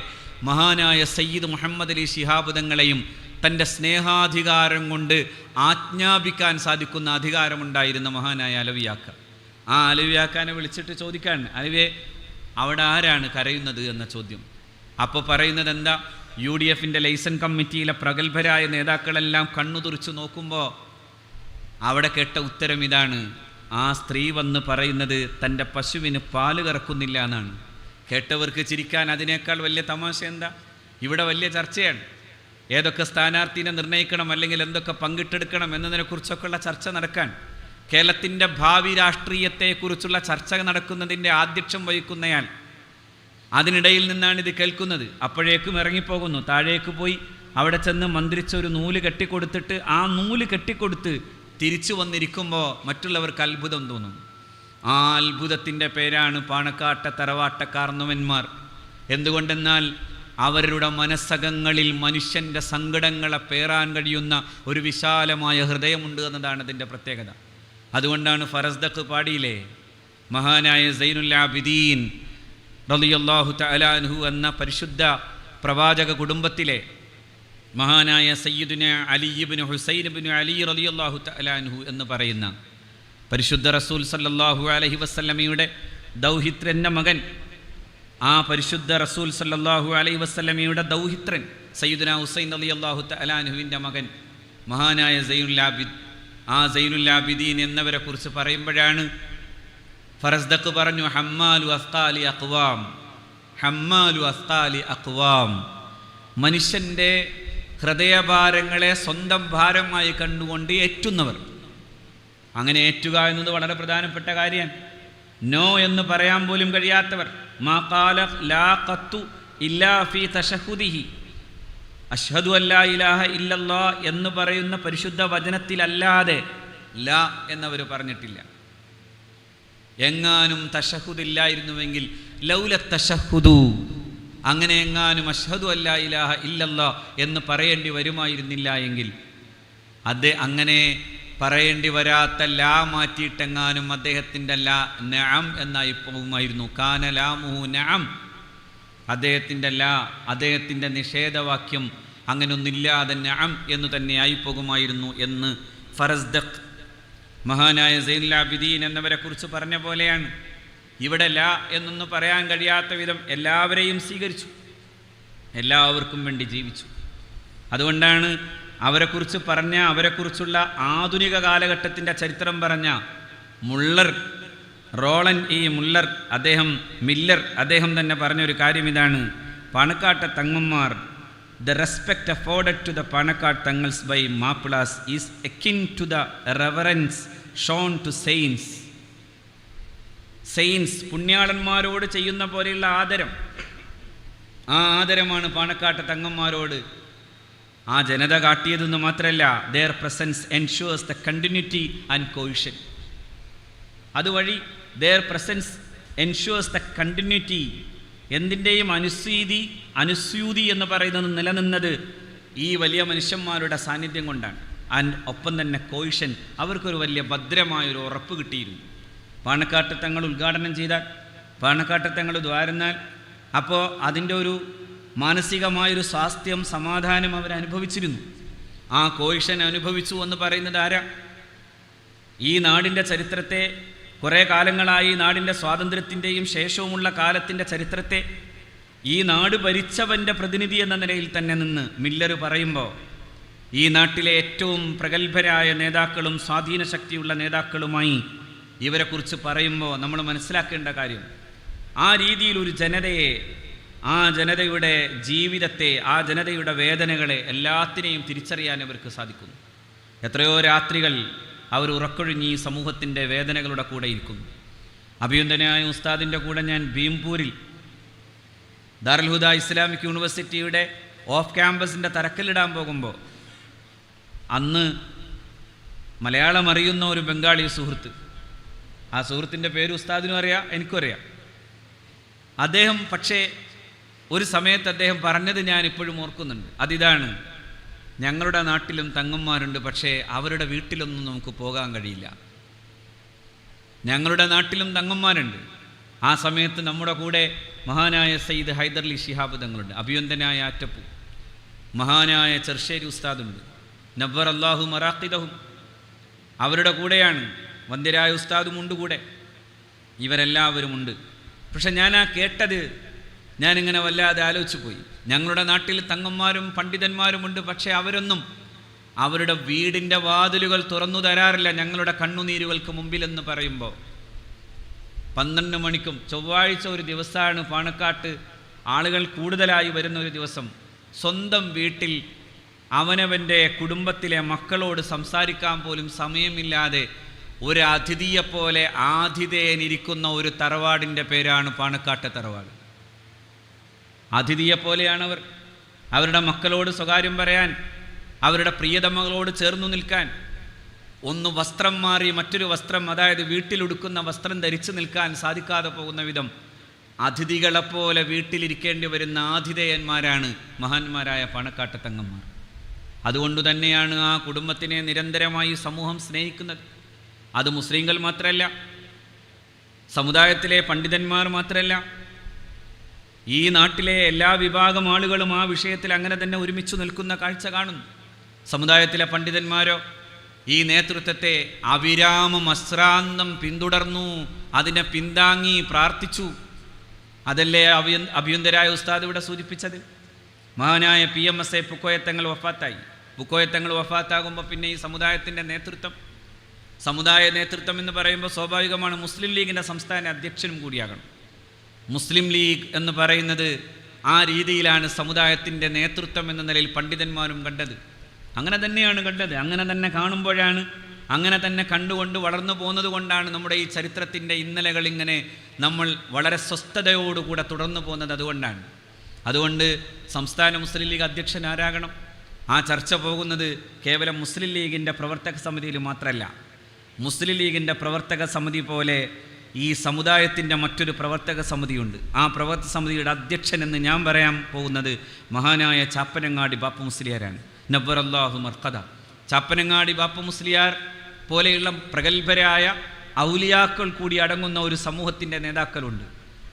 മഹാനായ സയ്യിദ് മുഹമ്മദ് അലി ശിഹാബ് തങ്ങളെയും തൻ്റെ സ്നേഹാധികാരം കൊണ്ട് ആജ്ഞാപിക്കാൻ സാധിക്കുന്ന അധികാരമുണ്ടായിരുന്ന മഹാനായ അലവിയാക്ക. ആ അലവിയാക്കാനെ വിളിച്ചിട്ട് ചോദിക്കാൻ, അലവിയെ അവിടെ ആരാണ് കരയുന്നത് എന്ന ചോദ്യം. അപ്പോൾ പറയുന്നത് എന്താ, UDFൻ്റെ ലൈസൻ കമ്മിറ്റിയിലെ പ്രഗത്ഭരായ നേതാക്കളെല്ലാം കണ്ണു തുറിച്ചു നോക്കുമ്പോൾ അവിടെ കേട്ട ഉത്തരം ഇതാണ്. ആ സ്ത്രീ വന്ന് പറയുന്നത് തൻ്റെ പശുവിന് പാല് കറക്കുന്നില്ല എന്നാണ്. കേട്ടവർക്ക് ചിരിക്കാൻ അതിനേക്കാൾ വലിയ തമാശ എന്താ? ഇവിടെ വലിയ ചർച്ചയാണ്. ഏതൊക്കെ സ്ഥാനാർത്ഥിനെ നിർണ്ണയിക്കണം, അല്ലെങ്കിൽ എന്തൊക്കെ പങ്കിട്ടെടുക്കണം എന്നതിനെക്കുറിച്ചൊക്കെയുള്ള ചർച്ച നടക്കാൻ. കേരളത്തിൻ്റെ ഭാവി രാഷ്ട്രീയത്തെക്കുറിച്ചുള്ള ചർച്ച നടക്കുന്നതിൻ്റെ ആധ്യക്ഷം വഹിക്കുന്നയാൾ അതിനിടയിൽ നിന്നാണ് ഇത് കേൾക്കുന്നത്. അപ്പോഴേക്കും ഇറങ്ങിപ്പോകുന്നു. താഴേക്ക് പോയി അവിടെ ചെന്ന് മന്ത്രിച്ച ഒരു നൂല് കെട്ടിക്കൊടുത്തിട്ട് ആ നൂല് കെട്ടിക്കൊടുത്ത് തിരിച്ചു വന്നിരിക്കുമ്പോൾ മറ്റുള്ളവർക്ക് അത്ഭുതം തോന്നും. ആ അത്ഭുതത്തിൻ്റെ പേരാണ് പാണക്കാട്ടെ തറവാട്ട കാർന്നവന്മാർ. എന്തുകൊണ്ടെന്നാൽ അവരുടെ മനസ്സകങ്ങളിൽ മനുഷ്യൻ്റെ സങ്കടങ്ങളെ പേറാൻ കഴിയുന്ന ഒരു വിശാലമായ ഹൃദയമുണ്ട് എന്നതാണ് അതിൻ്റെ പ്രത്യേകത. അതുകൊണ്ടാണ് ഫറസ്ദഖ് പാടിയിലെ മഹാനായ സൈനുൽ ആബിദീൻ റളിയല്ലാഹു തആല അൻഹു എന്ന പരിശുദ്ധ പ്രവാചക കുടുംബത്തിലെ മഹാനായ സയ്യിദുന അലി ഇബ്നു ഹുസൈൻ ഇബ്നു അലി റളിയല്ലാഹു തആല അൻഹു എന്ന് പറയുന്ന പരിശുദ്ധ റസൂൽ സല്ലല്ലാഹു അലൈഹി വസല്ലമയുടെ ദൗഹിത്രൻ്റെ മകൻ, ആ പരിശുദ്ധ റസൂൽ സല്ലല്ലാഹു അലൈഹി വസല്ലമയുടെ ദൗഹിത്രൻ സയ്യിദുന ഹുസൈൻ റളിയല്ലാഹു തആല അൻഹുവിൻ്റെ മകൻ മഹാനായ സൈനുൽ ആബിദ്. ആ സൈനുൽ ആബിദീൻ എന്നവരെ കുറിച്ച് പറയുമ്പോഴാണ് ഫറസ്ദഖ് പറഞ്ഞു, ഹമ്മാലു അസ്ഖാലി അഖ്വാം, ഹമ്മാലു അസ്ഖാലി അഖ്വാം. മനുഷ്യൻ്റെ ഹൃദയഭാരങ്ങളെ സ്വന്തം ഭാരമായി കണ്ടുകൊണ്ട് ഏറ്റുന്നവർ. അങ്ങനെ ഏറ്റുക എന്നത് വളരെ പ്രധാനപ്പെട്ട കാര്യമാണ്. നോ എന്ന് പറയാൻ പോലും കഴിയാത്തവർ. മാ ഖാല ലാ ഖത്തു ഇല്ലാ ഫീ തശഹുദിഹി, അഷ്ഹദു അല്ലാ ഇലാഹ ഇല്ലല്ലാഹ് എന്ന് പറയുന്ന പരിശുദ്ധ വചനത്തിലല്ലാതെ ലാ എന്നവർ പറഞ്ഞിട്ടില്ല. എങ്ങാനും തശഹുദില്ലായിരുന്നുവെങ്കിൽ ലൗല തശഹുദു, അങ്ങനെ എങ്ങാനും അഷ്ഹദു അല്ലാ ഇലാഹ ഇല്ലല്ലാഹ് എന്ന് പറയേണ്ടി വരുമായിരുന്നില്ല എങ്കിൽ അങ്ങനെ പറയേണ്ടി വരാത്ത ലാ മാറ്റിയിട്ടെങ്ങാനും അദ്ദേഹത്തിൻ്റെ ലാ നഅം എന്നായി പോകുമായിരുന്നു. കാന ലാമുഹു നഅം, അദ്ദേഹത്തിൻ്റെ ലാ, അദ്ദേഹത്തിൻ്റെ നിഷേധവാക്യം അങ്ങനൊന്നില്ലാതെ നഅം എന്ന് തന്നെ ആയി പോകുമായിരുന്നു എന്ന് ഫറസ്ദഖ് മഹാനായ സൈനുൽ ആബിദീൻ എന്നവരെ കുറിച്ച് പറഞ്ഞ പോലെയാണ്. ഇവിടെ ലാ എന്നൊന്നും പറയാൻ കഴിയാത്ത വിധം എല്ലാവരെയും സ്വീകരിച്ചു, എല്ലാവർക്കും വേണ്ടി ജീവിച്ചു. അതുകൊണ്ടാണ് അവരെക്കുറിച്ച് പറഞ്ഞ, അവരെക്കുറിച്ചുള്ള ആധുനിക കാലഘട്ടത്തിൻ്റെ ചരിത്രം പറഞ്ഞ മുള്ളർ, റോളൻ ഇ മുള്ളർ, മില്ലർ അദ്ദേഹം തന്നെ പറഞ്ഞൊരു കാര്യം ഇതാണ്: പാണക്കാട്ടെ തങ്ങന്മാർ, the respect afforded to the Panakkad Tangals by Mappilas is akin to the reverence shown to saints. പുണ്യാളന്മാരോട് ചെയ്യുന്ന പോലെയുള്ള ആദരം, ആ ആദരമാണ് പാണക്കാട്ടെ തങ്ങന്മാരോട് ആ ജനത കാട്ടിയതെന്ന് മാത്രമല്ല, their presence ensures the continuity and cohesion. അതുവഴി their presence ensures the continuity, എന്തിൻ്റെയും അനുസ്യൂതി എന്ന് പറയുന്നത് നിലനിന്നത് ഈ വലിയ മനുഷ്യന്മാരുടെ സാന്നിധ്യം കൊണ്ടാണ്. ഒപ്പം തന്നെ കോയിഷൻ, അവർക്കൊരു വലിയ ഭദ്രമായൊരു ഉറപ്പ് കിട്ടിയിരുന്നു. പാണക്കാട്ടെ തങ്ങൾ ഉദ്ഘാടനം ചെയ്താൽ, പാണക്കാട്ടെ തങ്ങൾ ദ്വാരുന്നാൽ, അപ്പോൾ അതിൻ്റെ ഒരു മാനസികമായൊരു സ്വാസ്ഥ്യം, സമാധാനം അവരനുഭവിച്ചിരുന്നു. ആ കോയിഷൻ അനുഭവിച്ചു എന്ന് പറയുന്നത് ആരാ? ഈ നാടിൻ്റെ ചരിത്രത്തെ, കുറേ കാലങ്ങളായി നാടിൻ്റെ സ്വാതന്ത്ര്യത്തിൻ്റെയും ശേഷവുമുള്ള കാലത്തിൻ്റെ ചരിത്രത്തെ ഈ നാട് ഭരിച്ചവൻ്റെ പ്രതിനിധി എന്ന നിലയിൽ തന്നെ നിന്ന് മില്ലർ പറയുമ്പോൾ, ഈ നാട്ടിലെ ഏറ്റവും പ്രഗത്ഭരായ നേതാക്കളും സ്വാധീന ശക്തിയുള്ള നേതാക്കളുമായി ഇവരെക്കുറിച്ച് പറയുമ്പോൾ നമ്മൾ മനസ്സിലാക്കേണ്ട കാര്യം, ആ രീതിയിൽ ഒരു ജനതയെ, ആ ജനതയുടെ ജീവിതത്തെ, ആ ജനതയുടെ വേദനകളെ എല്ലാത്തിനെയും തിരിച്ചറിയാൻ അവർക്ക് സാധിക്കുന്നു. എത്രയോ രാത്രികൾ അവർ ഉറക്കൊഴിഞ്ഞ് ഈ സമൂഹത്തിൻ്റെ വേദനകളുടെ കൂടെ ഇരിക്കുന്നു. അഭിനന്ദനായ ഉസ്താദിൻ്റെ കൂടെ ഞാൻ ഭീംപൂരിൽ ദാറുൽ ഹുദ ഇസ്ലാമിക് യൂണിവേഴ്സിറ്റിയുടെ ഓഫ് ക്യാമ്പസിൻ്റെ തറക്കല്ലിടാൻ പോകുമ്പോൾ, അന്ന് മലയാളം അറിയുന്ന ഒരു ബംഗാളി സുഹൃത്ത്, ആ സുഹൃത്തിൻ്റെ പേര് ഉസ്താദിനും അറിയാം, എനിക്കും അറിയാം. അദ്ദേഹം പക്ഷേ ഒരു സമയത്ത് അദ്ദേഹം പറഞ്ഞത് ഞാൻ ഇപ്പോഴും ഓർക്കുന്നുണ്ട്. അതിതാണ്: ഞങ്ങളുടെ നാട്ടിലും തങ്ങന്മാരുണ്ട്, പക്ഷേ അവരുടെ വീട്ടിലൊന്നും നമുക്ക് പോകാൻ കഴിയില്ല. ഞങ്ങളുടെ നാട്ടിലും തങ്ങന്മാരുണ്ട്. ആ സമയത്ത് നമ്മുടെ കൂടെ മഹാനായ സയ്യിദ് ഹൈദർലി ശിഹാബ് തങ്ങളുണ്ട്, അഭിയന്തനായ ആറ്റപ്പു, മഹാനായ ചെർശ്ശേരി ഉസ്താദുണ്ട്, നവ്വർ അല്ലാഹു മറാഖിദഹും, അവരുടെ കൂടെയാണ്. വന്ദ്യരായ ഉസ്താദുമുണ്ട് കൂടെ, ഇവരെല്ലാവരുമുണ്ട്. പക്ഷെ ഞാൻ ആ കേട്ടത് ഞാനിങ്ങനെ വല്ലാതെ ആലോചിച്ചു പോയി. ഞങ്ങളുടെ നാട്ടിൽ തങ്ങന്മാരും പണ്ഡിതന്മാരുമുണ്ട്, പക്ഷേ അവരൊന്നും അവരുടെ വീടിൻ്റെ വാതിലുകൾ തുറന്നു തരാറില്ല ഞങ്ങളുടെ കണ്ണുനീരുകൾക്ക് മുമ്പിലെന്ന് പറയുമ്പോൾ 12 മണിക്കും ചൊവ്വാഴ്ച ഒരു ദിവസമാണ് പാണക്കാട്ട് ആളുകൾ കൂടുതലായി വരുന്ന ഒരു ദിവസം. സ്വന്തം വീട്ടിൽ അവനവൻ്റെ കുടുംബത്തിലെ മക്കളോട് സംസാരിക്കാൻ പോലും സമയമില്ലാതെ ഒരു അതിഥിയെപ്പോലെ ആതിഥേയനിരിക്കുന്ന ഒരു തറവാടിൻ്റെ പേരാണ് പാണക്കാട്ടെ തറവാട്. അതിഥിയെപ്പോലെയാണവർ. അവരുടെ മക്കളോട് സ്വകാര്യം പറയാൻ, അവരുടെ പ്രിയതമകളോട് ചേർന്നു നിൽക്കാൻ, ഒന്ന് വസ്ത്രം മാറി മറ്റൊരു വസ്ത്രം, അതായത് വീട്ടിലുടുക്കുന്ന വസ്ത്രം ധരിച്ചു നിൽക്കാൻ സാധിക്കാതെ പോകുന്ന വിധം അതിഥികളെപ്പോലെ വീട്ടിലിരിക്കേണ്ടി വരുന്ന ആതിഥേയന്മാരാണ് മഹാന്മാരായ പാണക്കാട്ടെ തങ്ങന്മാർ. അതുകൊണ്ട് തന്നെയാണ് ആ കുടുംബത്തിനെ നിരന്തരമായി സമൂഹം സ്നേഹിക്കുന്നത്. അത് മുസ്ലിങ്ങൾ മാത്രമല്ല, സമുദായത്തിലെ പണ്ഡിതന്മാർ മാത്രമല്ല, ഈ നാട്ടിലെ എല്ലാ വിഭാഗം ആളുകളും ആ വിഷയത്തിൽ അങ്ങനെ തന്നെ ഒരുമിച്ച് നിൽക്കുന്ന കാഴ്ച കാണുന്നു. സമുദായത്തിലെ പണ്ഡിതന്മാരോ ഈ നേതൃത്വത്തെ അവിരാമം അശ്രാന്തം പിന്തുടർന്നു, അതിനെ പിന്താങ്ങി പ്രാർത്ഥിച്ചു. അതല്ലേ അഭിയന്തരായ ഉസ്താദ് ഇവിടെ സൂചിപ്പിച്ചത്. മഹാനായ PMSA പൂക്കോയത്തങ്ങൾ വഫാത്തായി. പൂക്കോയത്തങ്ങൾ വഫാത്താകുമ്പോൾ പിന്നെ ഈ സമുദായത്തിൻ്റെ നേതൃത്വം, സമുദായ നേതൃത്വം എന്ന് പറയുമ്പോൾ സ്വാഭാവികമാണ് മുസ്ലിം ലീഗിൻ്റെ സംസ്ഥാന അധ്യക്ഷനും കൂടിയാകണം. മുസ്ലിം ലീഗ് എന്ന് പറയുന്നത് ആ രീതിയിലാണ് സമുദായത്തിൻ്റെ നേതൃത്വം എന്ന നിലയിൽ പണ്ഡിതന്മാരും കണ്ടത്. അങ്ങനെ തന്നെയാണ് കണ്ടത്. അങ്ങനെ തന്നെ കാണുമ്പോഴാണ്, അങ്ങനെ തന്നെ കണ്ടുകൊണ്ട് വളർന്നു പോകുന്നത് കൊണ്ടാണ് നമ്മുടെ ഈ ചരിത്രത്തിൻ്റെ ഇന്നലകൾ ഇങ്ങനെ നമ്മൾ വളരെ സ്വസ്ഥതയോടുകൂടെ തുടർന്നു പോകുന്നത്. അതുകൊണ്ട് സംസ്ഥാന മുസ്ലിം ലീഗ് അധ്യക്ഷൻ ആരാകണം, ആ ചർച്ച പോകുന്നത് കേവലം മുസ്ലിം ലീഗിൻ്റെ പ്രവർത്തക സമിതിയിൽ മാത്രമല്ല. മുസ്ലിം ലീഗിൻ്റെ പ്രവർത്തക സമിതി പോലെ ഈ സമുദായത്തിൻ്റെ മറ്റൊരു പ്രവർത്തക സമിതിയുണ്ട്. ആ പ്രവർത്തക സമിതിയുടെ അധ്യക്ഷൻ എന്ന് ഞാൻ പറയാൻ പോകുന്നത് മഹാനായ ചാപ്പനങ്ങാടി ബാപ്പു മുസ്ലിയാരാണ്, നവ്വർ അല്ലാഹു മർഖദ. ചാപ്പനങ്ങാടി ബാപ്പു മുസ്ലിയാർ പോലെയുള്ള പ്രഗത്ഭരായ ഔലിയാക്കൾ കൂടി അടങ്ങുന്ന ഒരു സമൂഹത്തിൻ്റെ നേതാക്കളുണ്ട്.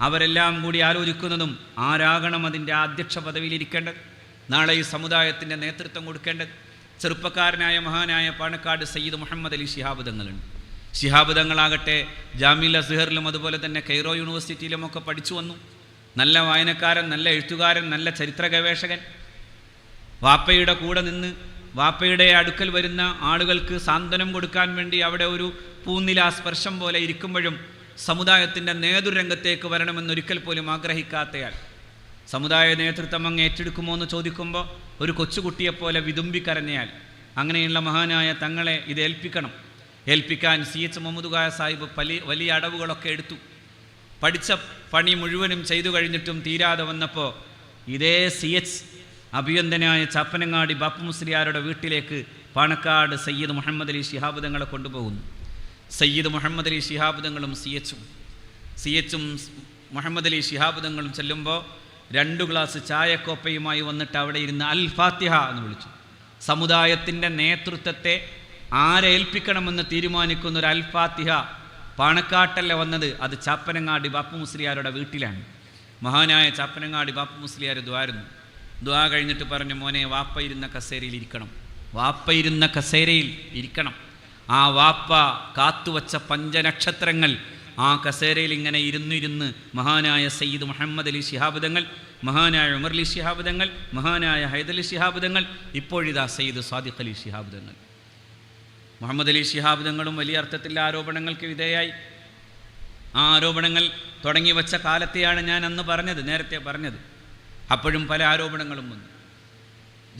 അവരെല്ലാം കൂടി ആലോചിക്കുന്നതും ആരാകണം അതിൻ്റെ അധ്യക്ഷ പദവിയിലിരിക്കേണ്ടത്, നാളെ ഈ സമുദായത്തിൻ്റെ നേതൃത്വം കൊടുക്കേണ്ടത്. ചെറുപ്പക്കാരനായ മഹാനായ പാണക്കാട് സയ്യിദ് മുഹമ്മദ് അലി ശിഹാബ് തങ്ങളുണ്ട്. ശിഹാബ് തങ്ങളാകട്ടെ ജാമിൽ അസ്ഹറിലും അതുപോലെ തന്നെ കൈറോ യൂണിവേഴ്സിറ്റിയിലുമൊക്കെ പഠിച്ചു വന്നു. നല്ല വായനക്കാരൻ, നല്ല എഴുത്തുകാരൻ, നല്ല ചരിത്ര ഗവേഷകൻ. വാപ്പയുടെ കൂടെ നിന്ന് വാപ്പയുടെ അടുക്കൽ വരുന്ന ആളുകൾക്ക് സാന്ത്വനം കൊടുക്കാൻ വേണ്ടി അവിടെ ഒരു പൂനിലാ സ്പർശം പോലെ ഇരിക്കുമ്പോഴും സമുദായത്തിൻ്റെ നേതൃരംഗത്തേക്ക് വരണമെന്നൊരിക്കൽ പോലും ആഗ്രഹിക്കാത്തയാൾ. സമുദായ നേതൃത്വം അങ്ങ് ഏറ്റെടുക്കുമോ എന്ന് ചോദിക്കുമ്പോൾ ഒരു കൊച്ചുകുട്ടിയെപ്പോലെ വിതുമ്പിക്കരഞ്ഞയാൾ. അങ്ങനെയുള്ള മഹാനായ തങ്ങളെ ഇത് ഏൽപ്പിക്കാൻ CH മുഹമ്മദ് ഖായ സാഹിബ് വലിയ അടവുകളൊക്കെ എടുത്തു. പഠിച്ച പണി മുഴുവനും ചെയ്തു കഴിഞ്ഞിട്ടും തീരാതെ വന്നപ്പോൾ ഇതേ CH അഭിയന്തനായ ചാപ്പനങ്ങാടി ബാപ്പു മുസ്ലിയാരുടെ വീട്ടിലേക്ക് പാണക്കാട് സയ്യിദ് മുഹമ്മദ് അലി ശിഹാബ് തങ്ങളെ കൊണ്ടുപോകുന്നു. സയ്യിദ് മുഹമ്മദ് അലി ശിഹാബ് തങ്ങളും CHും മുഹമ്മദ് അലി ശിഹാബ് തങ്ങളും ചെല്ലുമ്പോൾ 2 ഗ്ലാസ് ചായക്കോപ്പയുമായി വന്നിട്ട് അവിടെ ഇരുന്ന് അൽ ഫാത്തിഹ എന്ന് വിളിച്ചു. സമുദായത്തിൻ്റെ നേതൃത്വത്തെ ആരേൽപ്പിക്കണമെന്ന് തീരുമാനിക്കുന്ന ഒരു അൽ ഫാത്തിഹ പാണക്കാട്ടല്ല വന്നത്, അത് ചാപ്പനങ്ങാടി ബാപ്പു മുസ്ലിയാരുടെ വീട്ടിലാണ്. മഹാനായ ചാപ്പനങ്ങാടി ബാപ്പു മുസ്ലിയാർ ദ്വാ കഴിഞ്ഞിട്ട് പറഞ്ഞു, മോനെ വാപ്പ ഇരുന്ന കസേരയിൽ ഇരിക്കണം. ആ വാപ്പ കാത്തുവച്ച പഞ്ചനക്ഷത്രങ്ങൾ ആ കസേരയിൽ ഇങ്ങനെ ഇരുന്ന് മഹാനായ സയ്യിദ് മുഹമ്മദ് അലി ശിഹാബ് തങ്ങൾ, മഹാനായ ഉമർ അലി ശിഹാബ് തങ്ങൾ, മഹാനായ ഹൈദലി ശിഹാബ് തങ്ങൾ, ഇപ്പോഴിതാ സയ്യിദ് സാദിഖ് അലി ശിഹാബ് തങ്ങൾ. മുഹമ്മദ് അലി ശിഹാബ് തങ്ങളും വലിയ അർത്ഥത്തിൽ ആരോപണങ്ങൾക്ക് വിധേയായി. ആ ആരോപണങ്ങൾ തുടങ്ങി വച്ച കാലത്തെയാണ് ഞാൻ അന്ന് നേരത്തെ പറഞ്ഞത്. അപ്പോഴും പല ആരോപണങ്ങളും വന്നു.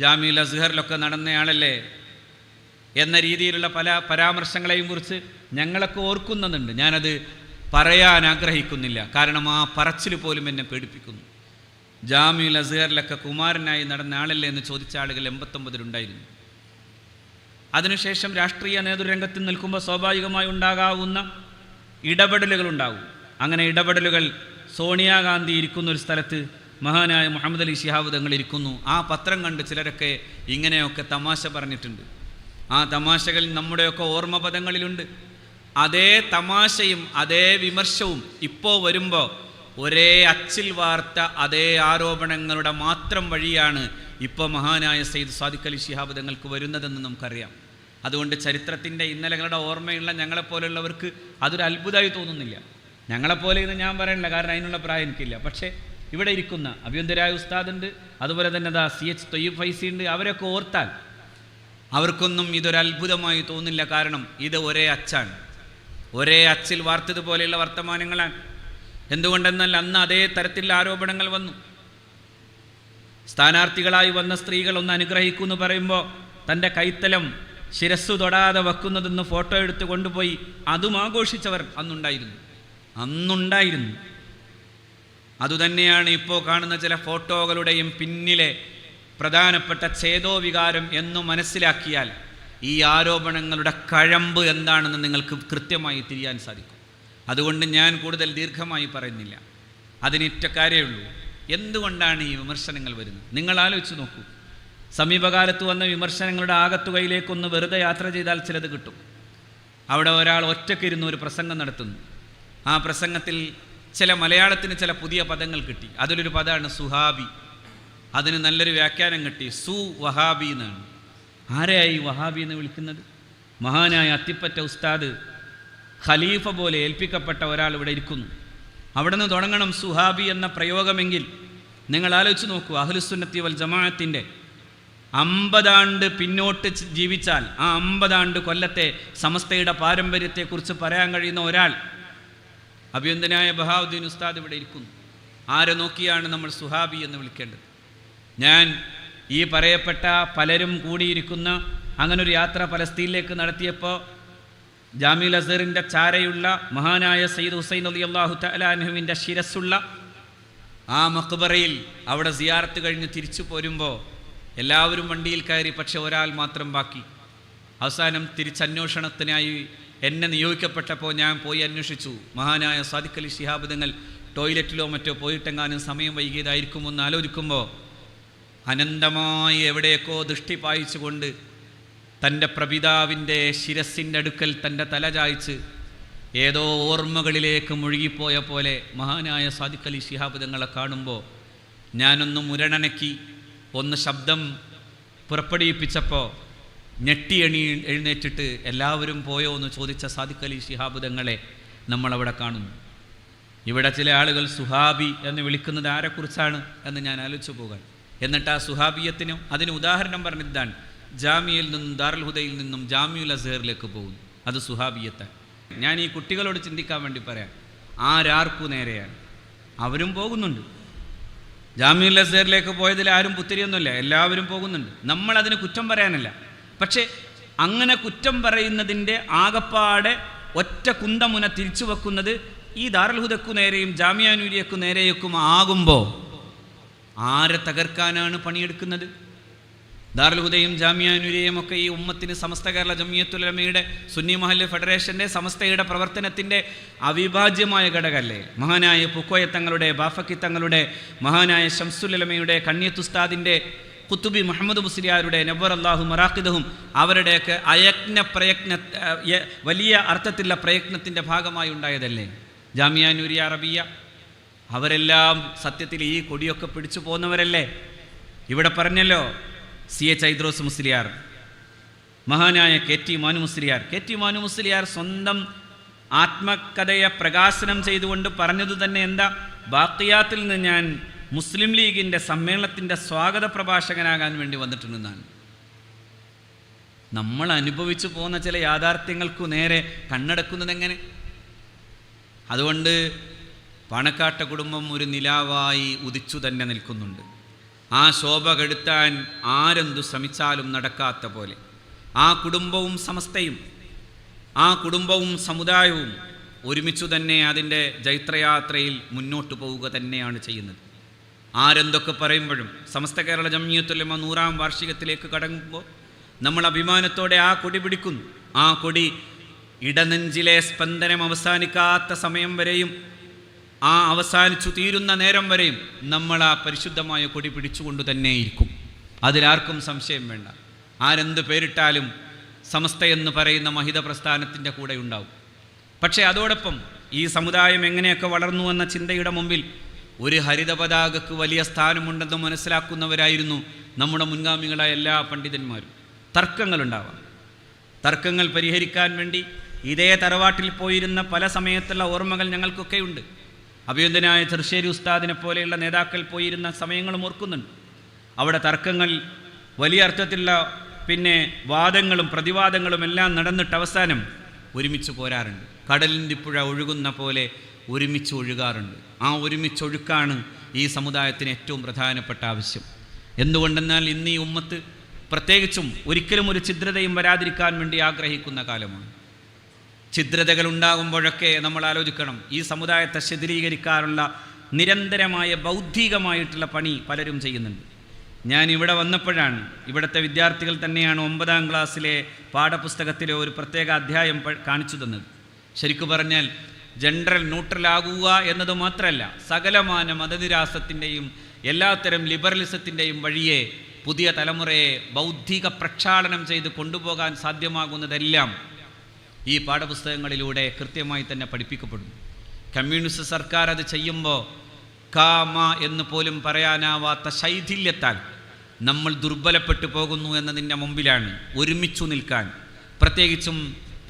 ജാമിൽ അസ്ഹറിലൊക്കെ നടന്നയാളല്ലേ എന്ന രീതിയിലുള്ള പല പരാമർശങ്ങളെയും കുറിച്ച് ഞങ്ങളൊക്കെ ഓർക്കുന്നുണ്ട്. ഞാനത് പറയാൻ ആഗ്രഹിക്കുന്നില്ല, കാരണം ആ പറച്ചിൽ പോലും എന്നെ പേടിപ്പിക്കുന്നു. ജാമിൽ അസ്ഹറിലൊക്കെ കുമാരനായി നടന്ന ആളല്ലേ എന്ന് ചോദിച്ച ആളുകൾ 89-ലുണ്ടായിരുന്നു. അതിനുശേഷം രാഷ്ട്രീയ നേതൃരംഗത്ത് നിൽക്കുമ്പോൾ സ്വാഭാവികമായി ഉണ്ടാകാവുന്ന ഇടപെടലുകളുണ്ടാകും. അങ്ങനെ ഇടപെടലുകൾ സോണിയാഗാന്ധി ഇരിക്കുന്ന ഒരു സ്ഥലത്ത് മഹാനായ മുഹമ്മദ് അലി ശിഹാബ് തങ്ങൾ ഇരിക്കുന്നു. ആ പത്രം കണ്ട് ചിലരൊക്കെ ഇങ്ങനെയൊക്കെ തമാശ പറഞ്ഞിട്ടുണ്ട്. ആ തമാശകൾ നമ്മുടെയൊക്കെ ഓർമ്മ പദങ്ങളിലുണ്ട്. അതേ തമാശയും അതേ വിമർശവും ഇപ്പോൾ വരുമ്പോൾ ഒരേ അച്ചിൽ വാർത്ത അതേ ആരോപണങ്ങളുടെ മാത്രം വഴിയാണ് ഇപ്പോൾ മഹാനായ സയ്യിദ് സാദിഖ് അലി ശിഹാബ് തങ്ങൾക്ക് വരുന്നതെന്ന് നമുക്കറിയാം. അതുകൊണ്ട് ചരിത്രത്തിൻ്റെ ഇന്നലകളുടെ ഓർമ്മയുള്ള ഞങ്ങളെപ്പോലുള്ളവർക്ക് അതൊരു അത്ഭുതമായി തോന്നുന്നില്ല. ഞങ്ങളെപ്പോലെ എന്ന് ഞാൻ പറയണില്ല, കാരണം അതിനുള്ള പ്രായം എനിക്കില്ല. പക്ഷേ ഇവിടെ ഇരിക്കുന്ന അഭ്യന്തരായ ഉസ്താദുണ്ട്, അതുപോലെ തന്നെ CH തൊയ്യബ് ഫൈസി ഉണ്ട്. അവരൊക്കെ ഓർത്താൽ അവർക്കൊന്നും ഇതൊരു അത്ഭുതമായി തോന്നില്ല. കാരണം ഇത് ഒരേ അച്ചാണ്, ഒരേ അച്ചിൽ വാർത്തതുപോലെയുള്ള വർത്തമാനങ്ങളാണ്. എന്തുകൊണ്ടെന്നാൽ അന്ന് അതേ തരത്തിലുള്ള ആരോപണങ്ങൾ വന്നു. സ്ഥാനാർത്ഥികളായി വന്ന സ്ത്രീകൾ ഒന്ന് അനുഗ്രഹിക്കുമെന്ന് പറയുമ്പോൾ തൻ്റെ കൈത്തലം ശിരസ്സു തൊടാതെ വെക്കുന്നതെന്ന് ഫോട്ടോ എടുത്ത് കൊണ്ടുപോയി അതും ആഘോഷിച്ചവർ അന്നുണ്ടായിരുന്നു. അതുതന്നെയാണ് ഇപ്പോൾ കാണുന്ന ചില ഫോട്ടോകളുടെയും പിന്നിലെ പ്രധാനപ്പെട്ട ഛേദോവികാരം എന്നു മനസ്സിലാക്കിയാൽ ഈ ആരോപണങ്ങളുടെ കഴമ്പ് എന്താണെന്ന് നിങ്ങൾക്ക് കൃത്യമായി തിരിയാൻ സാധിക്കും. അതുകൊണ്ട് ഞാൻ കൂടുതൽ ദീർഘമായി പറയുന്നില്ല. അതിനൊറ്റ കാര്യമേ ഉള്ളൂ. എന്തുകൊണ്ടാണ് ഈ വിമർശനങ്ങൾ വരുന്നത്? നിങ്ങൾ ആലോചിച്ച് നോക്കൂ. സമീപകാലത്ത് വന്ന വിമർശനങ്ങളുടെ ആകത്തുകയിലേക്കൊന്ന് വെറുതെ യാത്ര ചെയ്താൽ ചിലത് കിട്ടും. അവിടെ ഒരാൾ ഒറ്റയ്ക്കിരുന്ന് ഒരു പ്രസംഗം നടത്തുന്നു. ആ പ്രസംഗത്തിൽ മലയാളത്തിന് ചില പുതിയ പദങ്ങൾ കിട്ടി. അതിലൊരു പദമാണ് സുഹാബി. അതിന് നല്ലൊരു വ്യാഖ്യാനം കിട്ടി, വഹാബി എന്നാണ്. ആരെയായി വഹാബി എന്ന് വിളിക്കുന്നത്? മഹാനായ അത്തിപ്പറ്റ ഉസ്താദ് ഖലീഫ പോലെ ഏൽപ്പിക്കപ്പെട്ട ഒരാൾ ഇവിടെ ഇരിക്കുന്നു. അവിടെ നിന്ന് തുടങ്ങണം സുഹാബി എന്ന പ്രയോഗമെങ്കിൽ നിങ്ങൾ ആലോചിച്ച് നോക്കൂ. അഹ്ലുസുന്നത്തി വൽ ജമാഅത്തിൻ്റെ 50 ആണ്ട് പിന്നോട്ട് ജീവിച്ചാൽ ആ 50 ആണ്ട് കൊല്ലത്തെ സമസ്തയുടെ പാരമ്പര്യത്തെക്കുറിച്ച് പറയാൻ കഴിയുന്ന ഒരാൾ അഭിയന്തനായ ബഹാവുദ്ദീൻ ഉസ്താദ് ഇവിടെ ഇരിക്കുന്നു. ആരെ നോക്കിയാണ് നമ്മൾ സുഹാബി എന്ന് വിളിക്കേണ്ടത്? ഞാൻ ഈ പറയപ്പെട്ട പലരും കൂടിയിരിക്കുന്ന അങ്ങനൊരു യാത്ര പലസ്തീനിലേക്ക് നടത്തിയപ്പോൾ ജാമിഉൽ അസ്ഹറിൻ്റെ ചാരയുള്ള മഹാനായ സയ്യിദ് ഹുസൈൻ റളിയല്ലാഹു തആല അൻഹുവിൻ്റെ ശിരസ്സുള്ള ആ മഖ്ബറയിൽ അവിടെ സിയാറത്ത് കഴിഞ്ഞ് തിരിച്ചു പോരുമ്പോൾ എല്ലാവരും വണ്ടിയിൽ കയറി, പക്ഷെ ഒരാൾ മാത്രം ബാക്കി. അവസാനം തിരിച്ചന്വേഷണത്തിനായി എന്നെ നിയോഗിക്കപ്പെട്ടപ്പോൾ ഞാൻ പോയി അന്വേഷിച്ചു. മഹാനായ സാദിഖ് അലി ശിഹാബ് തങ്ങൾ ടോയ്ലറ്റിലോ മറ്റോ പോയിട്ടെങ്ങാനും സമയം വൈകിയതായിരിക്കുമെന്ന് ആലോചിക്കുമ്പോൾ അനന്തമായി എവിടെയൊക്കെ ദൃഷ്ടി പായിച്ചുകൊണ്ട് തൻ്റെ പ്രപിതാവിൻ്റെ ശിരസിൻ്റെ അടുക്കൽ തൻ്റെ തല ചായ്ച്ച് ഏതോ ഓർമ്മകളിലേക്ക് മുഴുകിപ്പോയ പോലെ മഹാനായ സാദിഖ് അലി ശിഹാബ് തങ്ങളെ കാണുമ്പോൾ ഞാനൊന്ന് മുരടനക്കി ഒന്ന് ശബ്ദം പുറപ്പെടുവിപ്പിച്ചപ്പോൾ എഴുന്നേറ്റിട്ട് എല്ലാവരും പോയോ എന്ന് ചോദിച്ച സാദിഖ് അലി ശിഹാബ് തങ്ങളെ നമ്മളവിടെ കാണുന്നു. ഇവിടെ ചില ആളുകൾ സുഹാബി എന്ന് വിളിക്കുന്നത് ആരെക്കുറിച്ചാണ് എന്ന് ഞാൻ ആലോചിച്ചു പോകാൻ. എന്നിട്ട് ആ സുഹാബിയത്തിനും അതിന് ഉദാഹരണം പറഞ്ഞിതാണ്. ജാമിയയിൽ നിന്നും ദാറുൽ ഹുദയിൽ നിന്നും ജാമിഉൽ അസ്ഹറിലേക്ക് പോകുന്നു, അത് സുഹാബിയത്താണ്. ഞാൻ ഈ കുട്ടികളോട് ചിന്തിക്കാൻ വേണ്ടി പറയാം, ആരാർക്കു നേരെയാണ്? അവരും പോകുന്നുണ്ട്. ജാമിഉൽ അസ്ഹറിലേക്ക് പോയതിൽ ആരും പുത്തിരിയൊന്നുമില്ല, എല്ലാവരും പോകുന്നുണ്ട്. നമ്മളതിന് കുറ്റം പറയാനല്ല. പക്ഷേ അങ്ങനെ കുറ്റം പറയുന്നതിൻ്റെ ആകപ്പാടെ ഒറ്റ കുന്തമുന തിരിച്ചു വെക്കുന്നത് ഈ ദാറുൽ ഹുദക്കു നേരെയും ജാമിഅ നൂരിയക്കു നേരെയൊക്കും ആകുമ്പോൾ ആരെ തകർക്കാനാണ് പണിയെടുക്കുന്നത്? ദാറുൽ ഹുദയും ജാമിഅ നൂരിയയും ഒക്കെ ഈ ഉമ്മത്തിന് സമസ്ത കേരള ജംഇയ്യത്തുൽ ഉലമയുടെ സുന്നി മഹല്ല് ഫെഡറേഷൻ്റെ സമസ്തയുടെ പ്രവർത്തനത്തിൻ്റെ അവിഭാജ്യമായ ഘടകമല്ലേ? മഹാനായ പൂക്കോയ തങ്ങളുടെ, ബാഫക്കി തങ്ങളുടെ, മഹാനായ ശംസുൽ ഉലമയുടെ, കണ്ണിയത്ത് ഉസ്താദിൻ്റെ, ഖുത്തുബി മുഹമ്മദ് മുസ്ലിയാരുടെ, നബ്ബർ അല്ലാഹു മറാഖിദഹും അവരുടെയൊക്കെ വലിയ അർത്ഥത്തിലുള്ള പ്രയത്നത്തിൻ്റെ ഭാഗമായി ഉണ്ടായതല്ലേ ജാമിഅ നൂരിയ അറബിയ? അവരെല്ലാം സത്യത്തിൽ ഈ കൊടിയൊക്കെ പിടിച്ചു പോകുന്നവരല്ലേ? ഇവിടെ പറഞ്ഞല്ലോ CH ഐദ്രോസ് മുസ്ലിയാർ, മഹാനായ KT മാനു മുസ്ലിയാർ സ്വന്തം ആത്മകഥയെ പ്രകാശനം ചെയ്തുകൊണ്ട് പറഞ്ഞതു തന്നെ എന്താ? ബാക്കിയാത്തിൽ നിന്ന് ഞാൻ മുസ്ലിം ലീഗിൻ്റെ സമ്മേളനത്തിൻ്റെ സ്വാഗത പ്രഭാഷകനാകാൻ വേണ്ടി വന്നിട്ടുണ്ടെന്നാണ്. നമ്മൾ അനുഭവിച്ചു പോകുന്ന ചില യാഥാർത്ഥ്യങ്ങൾക്കു നേരെ കണ്ണടക്കുന്നത് എങ്ങനെ? അതുകൊണ്ട് പാണക്കാട്ട കുടുംബം ഒരു നിലാവായി ഉദിച്ചു തന്നെ നിൽക്കുന്നുണ്ട്. ആ ശോഭ കെടുത്താൻ ആരെന്തു ശ്രമിച്ചാലും നടക്കാത്ത പോലെ ആ കുടുംബവും സമസ്തയും, ആ കുടുംബവും സമുദായവും ഒരുമിച്ചു തന്നെ അതിൻ്റെ ജൈത്രയാത്രയിൽ മുന്നോട്ട് പോവുക തന്നെയാണ് ചെയ്യുന്നത്. ആരെന്തൊക്കെ പറയുമ്പോഴും സമസ്ത കേരള ജംഇയ്യത്തുൽ ഉലമ 100ാം വാർഷികത്തിലേക്ക് കടങ്ങുമ്പോൾ നമ്മൾ അഭിമാനത്തോടെ ആ കൊടി പിടിക്കുന്നു. ആ കൊടി ഇടനെഞ്ചിലെ സ്പന്ദനം അവസാനിക്കാത്ത സമയം വരെയും ആ അവസാനിച്ചു തീരുന്ന നേരം വരെയും നമ്മൾ ആ പരിശുദ്ധമായ കൊടി പിടിച്ചുകൊണ്ട് തന്നെ ഇരിക്കും. അതിലാർക്കും സംശയം വേണ്ട. ആരെന്ത് പേരിട്ടാലും സമസ്തയെന്ന് പറയുന്ന മഹിത പ്രസ്ഥാനത്തിൻ്റെ കൂടെ ഉണ്ടാവും. പക്ഷേ അതോടൊപ്പം ഈ സമുദായം എങ്ങനെയൊക്കെ വളർന്നു എന്ന ചിന്തയുടെ മുമ്പിൽ ഒരു ഹരിത പതാകക്ക് വലിയ സ്ഥാനമുണ്ടെന്ന് മനസ്സിലാക്കുന്നവരായിരുന്നു നമ്മുടെ മുൻഗാമികളായ എല്ലാ പണ്ഡിതന്മാരും. തർക്കങ്ങളുണ്ടാവാം. തർക്കങ്ങൾ പരിഹരിക്കാൻ വേണ്ടി ഇതേ തറവാട്ടിൽ പോയിരുന്ന പല സമയത്തുള്ള ഓർമ്മകൾ ഞങ്ങൾക്കൊക്കെയുണ്ട്. അഭിനന്ദനായ ചെറുശ്ശേരി ഉസ്താദിനെ പോലെയുള്ള നേതാക്കൾ പോയിരുന്ന സമയങ്ങളും ഓർക്കുന്നുണ്ട്. അവിടെ തർക്കങ്ങൾ വലിയ അർത്ഥത്തിലുള്ള വാദങ്ങളും പ്രതിവാദങ്ങളും എല്ലാം നടന്നിട്ട് അവസാനം ഒരുമിച്ച് പോരാറുണ്ട്. കടലിൻ്റെ പുഴ ഒഴുകുന്ന പോലെ ഒരുമിച്ച് ഒഴുകാറുണ്ട്. ആ ഒരുമിച്ചൊഴുക്കാണ് ഈ സമുദായത്തിന് ഏറ്റവും പ്രധാനപ്പെട്ട ആവശ്യം. എന്തുകൊണ്ടെന്നാൽ ഇന്ന് ഈ ഉമ്മത്ത് പ്രത്യേകിച്ചും ഒരിക്കലും ഒരു ഛിദ്രതയും വരാതിരിക്കാൻ വേണ്ടി ആഗ്രഹിക്കുന്ന കാലമാണ്. ഛിദ്രതകൾ ഉണ്ടാകുമ്പോഴൊക്കെ നമ്മൾ ആലോചിക്കണം, ഈ സമുദായത്തെ ശിഥിലീകരിക്കാനുള്ള നിരന്തരമായ ബൗദ്ധികമായിട്ടുള്ള പണി പലരും ചെയ്യുന്നുണ്ട്. ഞാൻ ഇവിടെ വന്നപ്പോഴാണ്, ഇവിടുത്തെ വിദ്യാർത്ഥികൾ തന്നെയാണ് 9ാം ക്ലാസ്സിലെ പാഠപുസ്തകത്തിലെ ഒരു പ്രത്യേക അധ്യായം കാണിച്ചു തന്നത്. ശരിക്കു പറഞ്ഞാൽ ജനറൽ ന്യൂട്രലാകുക എന്നത് മാത്രമല്ല, സകലമാന മതനിരാസത്തിൻ്റെയും എല്ലാത്തരം ലിബറലിസത്തിൻ്റെയും വഴിയെ പുതിയ തലമുറയെ ബൗദ്ധിക പ്രക്ഷാളനം ചെയ്ത് കൊണ്ടുപോകാൻ സാധ്യമാകുന്നതെല്ലാം ഈ പാഠപുസ്തകങ്ങളിലൂടെ കൃത്യമായി തന്നെ പഠിപ്പിക്കപ്പെടുന്നു. കമ്മ്യൂണിസ്റ്റ് സർക്കാർ അത് ചെയ്യുമ്പോൾ കാമ എന്ന് പോലും പറയാനാവാത്ത ശൈഥില്യത്താൽ നമ്മൾ ദുർബലപ്പെട്ടു പോകുന്നു എന്നതിൻ്റെ മുമ്പിലാണ് ഒരുമിച്ചു നിൽക്കാൻ, പ്രത്യേകിച്ചും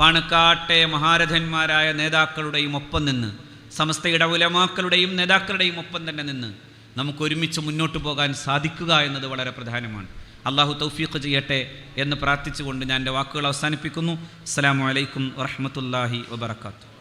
പാണക്കാട്ടെ മഹാരഥന്മാരായ നേതാക്കളുടെയും ഒപ്പം നിന്ന്, സമസ്തയുടെ ഉലമാക്കളുടെയും നേതാക്കളുടെയും ഒപ്പം തന്നെ നിന്ന് നമുക്കൊരുമിച്ച് മുന്നോട്ട് പോകാൻ സാധിക്കുക എന്നത് വളരെ പ്രധാനമാണ്. അള്ളാഹു തൗഫീഖ് ചെയ്യട്ടെ എന്ന് പ്രാർത്ഥിച്ചുകൊണ്ട് ഞാൻ എൻ്റെ വാക്കുകൾ അവസാനിപ്പിക്കുന്നു. അസ്സലാമു അലൈക്കും വറഹ്മത്തുള്ളാഹി വബറകാതുഹു.